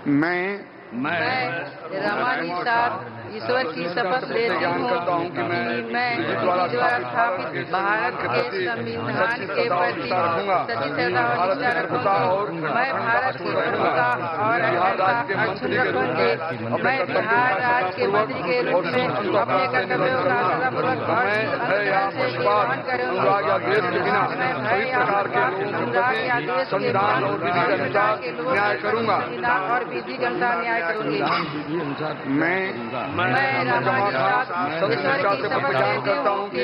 मैं रमानिशा ईश्वर की शपथ लेती हूँ कि मैं द्वारा स्थापित भारत के संविधान के प्रति सच्ची श्रद्धा और निष्ठा रखूंगा। मैं भारत की प्रभुता और अखंडता अक्षुण्ण करके मैं बिहार राज्य के मंत्री के रूप में अपने कर्तव्यों का सदापूर्वक और से निर्वहन करूंगा। मैं भय या अनुराग या देश के न्याय करूंगा और विधि के अनुसार न्याय करूंगी। मैं ईश्वर की शपथ लेती हूँ कि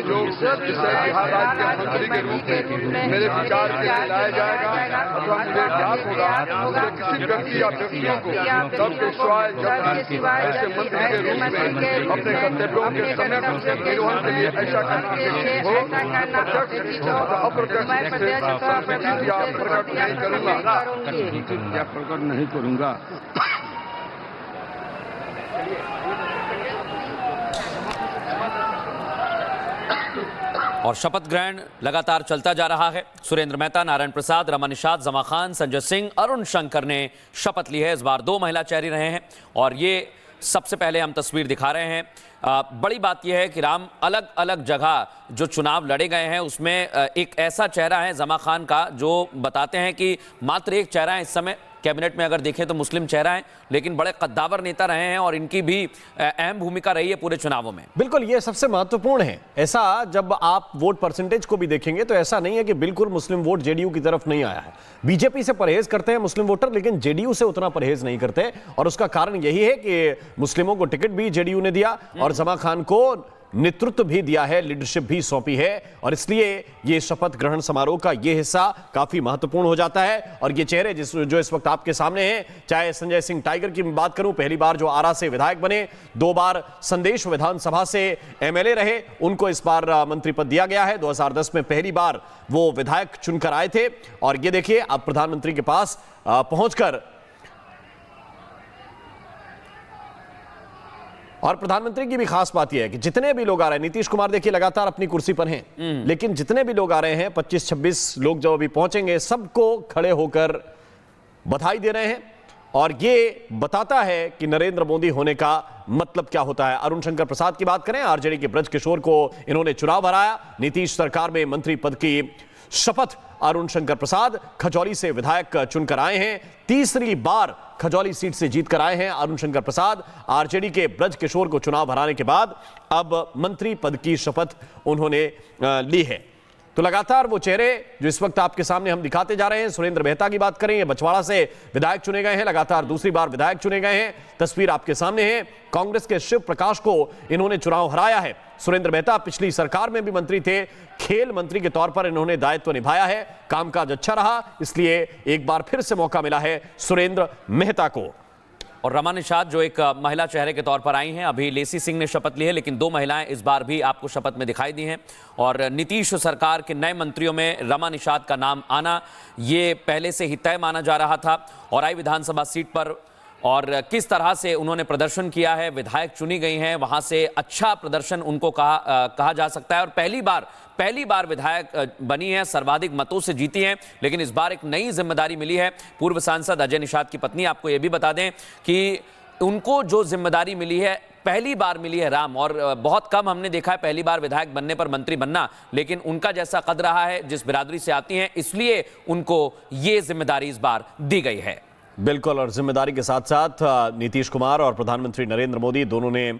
बिहार राज्य के मंत्री के रूप में मेरे विचार के लिए लाया जाएगा अथवा मुझे ज्ञात होगा किसी व्यक्ति या व्यक्तियों को तब सिवाय ऐसे मंत्री के रूप में अपने कर्तव्यों के समय निर्वहन के लिए ऐसा करना प्रकट नहीं करूंगा। और शपथ ग्रहण लगातार चलता जा रहा है। सुरेंद्र मेहता, नारायण प्रसाद, रमा निषाद, जमा खान, संजय सिंह, अरुण शंकर ने शपथ ली है। इस बार 2 महिला चेहरे रहे हैं और ये सबसे पहले हम तस्वीर दिखा रहे हैं। बड़ी बात यह है कि राम अलग अलग जगह जो चुनाव लड़े गए हैं उसमें एक ऐसा चेहरा है जमा खान का जो बताते हैं कि मात्र एक चेहरा है इस समय कैबिनेट में। अगर देखें तो मुस्लिम चेहरा है, लेकिन बड़े कद्दावर नेता रहे हैं और इनकी भी अहम भूमिका रही है पूरे चुनावों में। बिल्कुल, ये सबसे महत्वपूर्ण है। ऐसा जब आप वोट परसेंटेज को भी देखेंगे तो ऐसा नहीं है कि बिल्कुल मुस्लिम वोट जेडीयू की तरफ नहीं आया है। बीजेपी से परहेज करते हैं मुस्लिम वोटर, लेकिन जेडीयू से उतना परहेज नहीं करते और उसका कारण यही है कि मुस्लिमों को टिकट भी जेडीयू ने दिया और जमा खान को नेतृत्व भी दिया है, लीडरशिप भी सौंपी है और इसलिए ये शपथ ग्रहण समारोह का ये हिस्सा काफी महत्वपूर्ण हो जाता है। और ये चेहरे जो इस वक्त आपके सामने हैं, चाहे संजय सिंह टाइगर की बात करूं, पहली बार जो आरा से विधायक बने, 2 बार संदेश विधानसभा से एमएलए रहे, उनको इस बार मंत्री पद दिया गया है। 2010 में पहली बार वो विधायक चुनकर आए थे और ये देखिए अब प्रधानमंत्री के पास पहुंचकर और प्रधानमंत्री की भी खास बात यह है कि जितने भी लोग आ रहे हैं, नीतीश कुमार देखिए लगातार अपनी कुर्सी पर हैं, लेकिन जितने भी लोग आ रहे हैं 25-26 लोग जब अभी पहुंचेंगे सबको खड़े होकर बधाई दे रहे हैं और ये बताता है कि नरेंद्र मोदी होने का मतलब क्या होता है। अरुण शंकर प्रसाद की बात करें, आरजेडी के ब्रज किशोर को इन्होंने चुनाव हराया, नीतीश सरकार में मंत्री पद की शपथ अरुण शंकर प्रसाद खजौली से विधायक चुनकर आए हैं। तीसरी बार खजौली सीट से जीतकर आए हैं अरुण शंकर प्रसाद। आरजेडी के ब्रज किशोर को चुनाव हराने के बाद अब मंत्री पद की शपथ उन्होंने ली है। तो लगातार वो चेहरे जो इस वक्त आपके सामने हम दिखाते जा रहे हैं। सुरेंद्र मेहता की बात करें, ये बछवाड़ा से विधायक चुने गए हैं, लगातार दूसरी बार विधायक चुने गए हैं। तस्वीर आपके सामने है, कांग्रेस के शिव प्रकाश को इन्होंने चुनाव हराया है। सुरेंद्र मेहता पिछली सरकार में भी मंत्री थे, खेल मंत्री के तौर पर इन्होंने दायित्व निभाया है, कामकाज अच्छा रहा, इसलिए एक बार फिर से मौका मिला है सुरेंद्र मेहता को। और रमा निषाद जो एक महिला चेहरे के तौर पर आई हैं, अभी लेसी सिंह ने शपथ ली है, लेकिन 2 महिलाएं इस बार भी आपको शपथ में दिखाई दी हैं। और नीतीश सरकार के नए मंत्रियों में रमा निषाद का नाम आना ये पहले से ही तय माना जा रहा था। और आई विधानसभा सीट पर और किस तरह से उन्होंने प्रदर्शन किया है, विधायक चुनी गई हैं, वहां से अच्छा प्रदर्शन उनको कहा जा सकता है। और पहली बार विधायक बनी है, सर्वाधिक मतों से जीती हैं, लेकिन इस बार एक नई जिम्मेदारी मिली है। पूर्व सांसद अजय निषाद की पत्नी, आपको यह भी बता दें कि उनको जो जिम्मेदारी मिली है पहली बार मिली है राम, और बहुत कम हमने देखा है पहली बार विधायक बनने पर मंत्री बनना, लेकिन उनका जैसा कद रहा है, जिस बिरादरी से आती हैं, इसलिए उनको ये जिम्मेदारी इस बार दी गई है। बिल्कुल, और जिम्मेदारी के साथ साथ नीतीश कुमार और प्रधानमंत्री नरेंद्र मोदी दोनों ने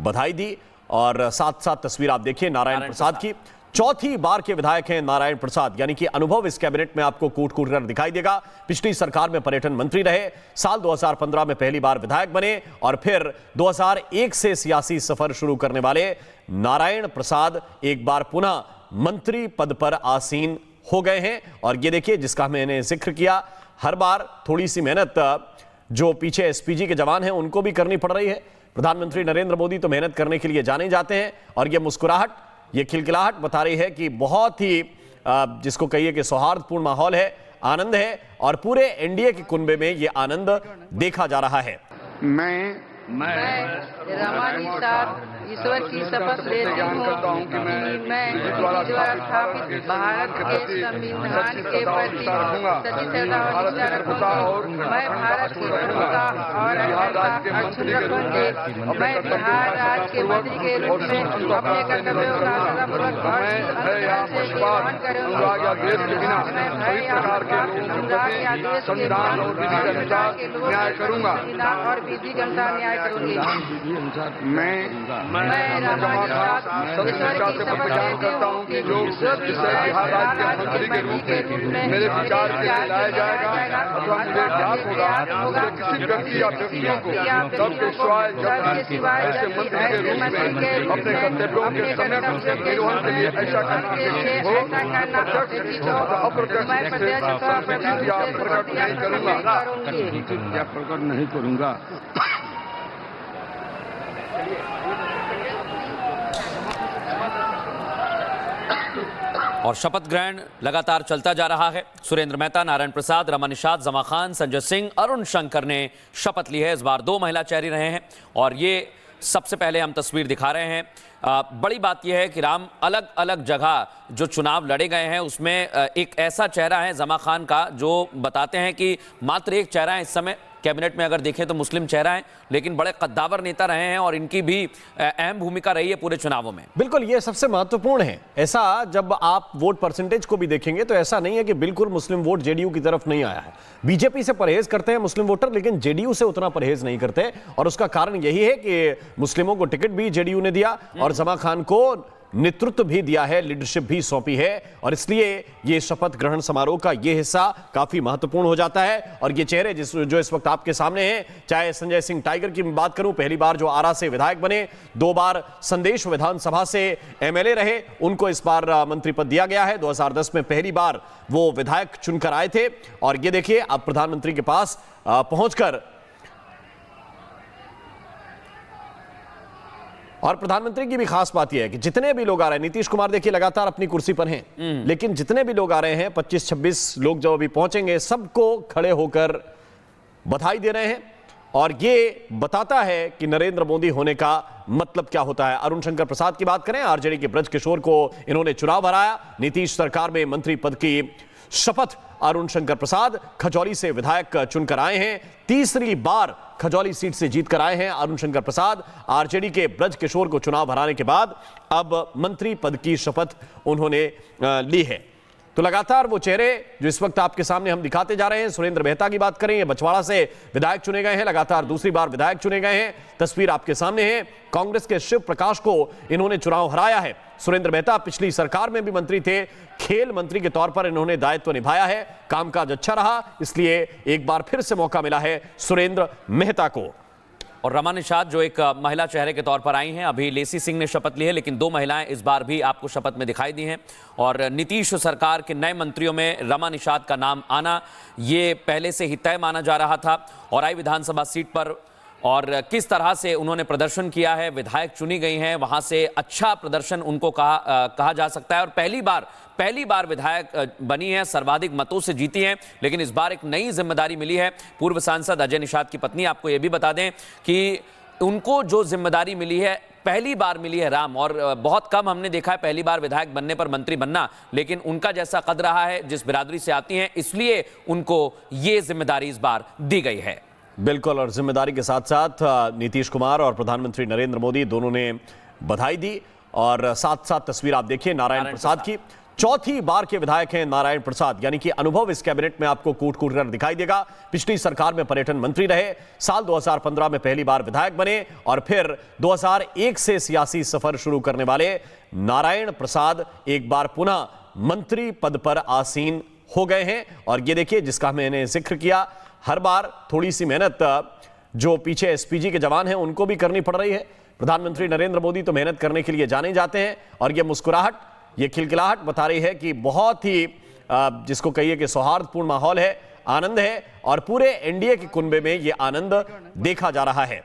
बधाई दी। और साथ साथ तस्वीर आप देखिए नारायण प्रसाद की, चौथी बार के विधायक हैं नारायण प्रसाद, यानी कि अनुभव इस कैबिनेट में आपको कूट कूट कर दिखाई देगा। पिछली सरकार में पर्यटन मंत्री रहे, साल 2015 में पहली बार विधायक बने और फिर 2001 से सियासी सफर शुरू करने वाले नारायण प्रसाद एक बार पुनः मंत्री पद पर आसीन हो गए हैं। और ये देखिए जिसका मैंने जिक्र किया, हर बार थोड़ी सी मेहनत जो पीछे एसपीजी के जवान हैं उनको भी करनी पड़ रही है। प्रधानमंत्री नरेंद्र मोदी तो मेहनत करने के लिए जाने जाते हैं और ये मुस्कुराहट, ये खिलखिलाहट बता रही है कि बहुत ही जिसको कहिए कि सौहार्दपूर्ण माहौल है, आनंद है और पूरे एनडीए के कुनबे में ये आनंद देखा जा रहा है। मैं रमा निषाद ईश्वर की शपथ लेती हूँ कि मैं विधि द्वारा स्थापित भारत के संविधान के प्रति सच्ची श्रद्धा और निष्ठा रखूंगा। मैं भारत की प्रभुता और अखंडता अक्षुण्ण रखूंगी। मैं बिहार राज्य के मंत्री के रूप में अपने कर्तव्यों का श्रद्धापूर्वक और अंतःकरण से निर्वहन करूंगा। मैं भय अनुराग या देश के विधान और विधि के अनुसार न्याय करूंगा और विधि के अनुसार न्याय करूंगी। मैं रमा निषाद ईश्वर की शपथ लेती हूँ कि जो बिहार राज्य के मंत्री के रूप में मेरे विचार के लिए लाया जाएगा अथवा मुझे ज्ञात होगा किसी व्यक्ति या व्यक्तियों को सबके सिवाय ऐसे मंत्री के रूप में अपने कर्तव्यों के समय निर्वहन के लिए ऐसा करना अप्रत्यक्ष प्रकट नहीं करूंगा। और शपथ ग्रहण लगातार चलता जा रहा है। सुरेंद्र मेहता, नारायण प्रसाद, रमा निषाद, जमा खान, संजय सिंह, अरुण शंकर ने शपथ ली है। इस बार 2 महिला चेहरे रहे हैं और ये सबसे पहले हम तस्वीर दिखा रहे हैं। बड़ी बात यह है कि राम अलग अलग जगह जो चुनाव लड़े गए हैं उसमें एक ऐसा चेहरा है जमा खान का जो बताते हैं कि मात्र एक चेहरा है इस समय कैबिनेट में अगर देखें तो मुस्लिम चेहरा है, लेकिन बड़े कद्दावर नेता रहे हैं और इनकी भी अहम भूमिका रही है पूरे चुनावों में। बिल्कुल, ये सबसे महत्वपूर्ण है। ऐसा जब आप वोट परसेंटेज को भी देखेंगे तो ऐसा नहीं है कि बिल्कुल मुस्लिम वोट जेडीयू की तरफ नहीं आया है। बीजेपी से परहेज करते हैं मुस्लिम वोटर, लेकिन जेडीयू से उतना परहेज नहीं करते और उसका कारण यही है कि मुस्लिमों को टिकट भी जेडीयू ने दिया और जमा खान को नेतृत्व भी दिया है, लीडरशिप भी सौंपी है और इसलिए ये शपथ ग्रहण समारोह का ये हिस्सा काफी महत्वपूर्ण हो जाता है। और ये चेहरे जो इस वक्त आपके सामने हैं, चाहे संजय सिंह टाइगर की बात करूं, पहली बार जो आरा से विधायक बने, 2 बार संदेश विधानसभा से एमएलए रहे, उनको इस बार मंत्री पद दिया गया है। 2010 में पहली बार वो विधायक चुनकर आए थे और ये देखिए अब प्रधानमंत्री के पास पहुंचकर और प्रधानमंत्री की भी खास बात यह है कि जितने भी लोग आ रहे हैं, नीतीश कुमार देखिए लगातार अपनी कुर्सी पर हैं, लेकिन जितने भी लोग आ रहे हैं 25-26 लोग जब अभी पहुंचेंगे सबको खड़े होकर बधाई दे रहे हैं और ये बताता है कि नरेंद्र मोदी होने का मतलब क्या होता है। अरुण शंकर प्रसाद की बात करें, आरजेडी के ब्रज किशोर को इन्होंने चुनाव हराया, नीतीश सरकार में मंत्री पद की शपथ अरुण शंकर प्रसाद खजौली से विधायक चुनकर आए हैं। तीसरी बार खजौली सीट से जीतकर आए हैं अरुण शंकर प्रसाद। आरजेडी के ब्रज किशोर को चुनाव हराने के बाद अब मंत्री पद की शपथ उन्होंने ली है। तो लगातार वो चेहरे जो इस वक्त आपके सामने हम दिखाते जा रहे हैं। सुरेंद्र मेहता की बात करें, ये बछवाड़ा से विधायक चुने गए हैं, लगातार दूसरी बार विधायक चुने गए हैं। तस्वीर आपके सामने है, कांग्रेस के शिव प्रकाश को इन्होंने चुनाव हराया है। सुरेंद्र मेहता पिछली सरकार में भी मंत्री थे, खेल मंत्री के तौर पर इन्होंने दायित्व निभाया है, कामकाज अच्छा रहा, इसलिए एक बार फिर से मौका मिला है सुरेंद्र मेहता को। और रमा निषाद जो एक महिला चेहरे के तौर पर आई हैं, अभी लेसी सिंह ने शपथ ली है, लेकिन 2 महिलाएं इस बार भी आपको शपथ में दिखाई दी हैं। और नीतीश सरकार के नए मंत्रियों में रमा निषाद का नाम आना ये पहले से ही तय माना जा रहा था। और आई विधानसभा सीट पर और किस तरह से उन्होंने प्रदर्शन किया है, विधायक चुनी गई हैं, वहां से अच्छा प्रदर्शन उनको कहा जा सकता है। और पहली बार विधायक बनी है, सर्वाधिक मतों से जीती हैं, लेकिन इस बार एक नई जिम्मेदारी मिली है। पूर्व सांसद अजय निषाद की पत्नी, आपको यह भी बता दें कि उनको जो जिम्मेदारी मिली है पहली बार मिली है राम, और बहुत कम हमने देखा है पहली बार विधायक बनने पर मंत्री बनना, लेकिन उनका जैसा कद रहा है, जिस बिरादरी से आती हैं, इसलिए उनको ये जिम्मेदारी इस बार दी गई है। बिल्कुल, और जिम्मेदारी के साथ साथ नीतीश कुमार और प्रधानमंत्री नरेंद्र मोदी दोनों ने बधाई दी। और साथ साथ तस्वीर आप देखिए नारायण प्रसाद की, चौथी बार के विधायक हैं नारायण प्रसाद, यानी कि अनुभव इस कैबिनेट में आपको कूट कूट कर दिखाई देगा। पिछली सरकार में पर्यटन मंत्री रहे, साल 2015 में पहली बार विधायक बने और फिर 2001 से सियासी सफर शुरू करने वाले नारायण प्रसाद एक बार पुनः मंत्री पद पर आसीन हो गए हैं। और ये देखिए, जिसका मैंने जिक्र किया, हर बार थोड़ी सी मेहनत जो पीछे एसपीजी के जवान हैं उनको भी करनी पड़ रही है। प्रधानमंत्री नरेंद्र मोदी तो मेहनत करने के लिए जाने जाते हैं और ये मुस्कुराहट, ये खिलखिलाहट बता रही है कि बहुत ही जिसको कहिए कि सौहार्दपूर्ण माहौल है, आनंद है और पूरे एनडीए के कुनबे में ये आनंद देखा जा रहा है।